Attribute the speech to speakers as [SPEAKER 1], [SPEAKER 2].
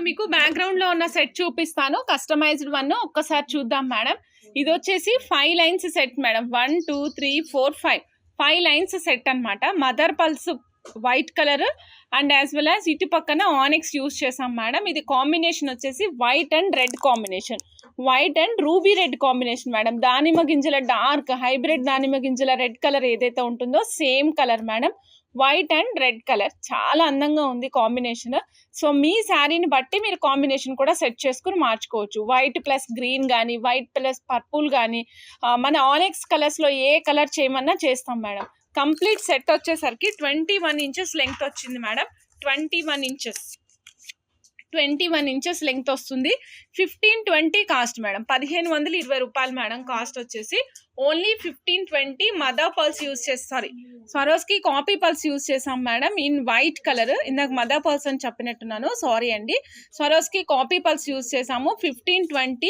[SPEAKER 1] మీకు బ్యాక్గ్రౌండ్ లో ఉన్న సెట్ చూపిస్తాను, కస్టమైజ్డ్ వన్ ఒక్కసారి చూద్దాం మేడం. ఇది వచ్చేసి 5 lines set madam. 1 2 3 4 5 lines set అన్నమాట. Mother pearls white colour and as well as ఇటు పక్కన ఆనిక్స్ యూస్ చేసాం మేడం. ఇది కాంబినేషన్ వచ్చేసి white and red combination, white and ruby red combination madam. దానిమ్మ గింజల డార్క్ హైబ్రిడ్ దానిమ్మ గింజల రెడ్ కలర్ ఏదైతే ఉంటుందో same colour madam. White and red colour చాలా అందంగా ఉంది కాంబినేషన్. సో మీ శారీని బట్టి మీరు కాంబినేషన్ కూడా సెట్ చేసుకుని మార్చుకోవచ్చు. వైట్ ప్లస్ గ్రీన్ కానీ, వైట్ ప్లస్ పర్పుల్ కానీ, మన ఆనిక్స్ కలర్స్లో ఏ కలర్ చేయమన్నా చేస్తాం మేడం. కంప్లీట్ సెట్ వచ్చేసరికి 21 ఇంచెస్ లెంగ్త్ వచ్చింది మేడం. 21 ఇంచెస్ లెంగ్త్ వస్తుంది. 1520 కాస్ట్ మేడం. 1520 రూపాయలు మేడం కాస్ట్ వచ్చేసి. ఓన్లీ 1520 మదర్ పల్స్ యూస్ చేస్తారు. స్వరోస్కి కాపీ పల్స్ యూస్ చేసాం మేడం ఇన్ వైట్ కలర్. ఇందాక మదర్ పల్స్ అని చెప్పినట్టున్నాను, సారీ అండి. స్వరోస్కి కాపీ పల్స్ యూస్ చేసాము. 1520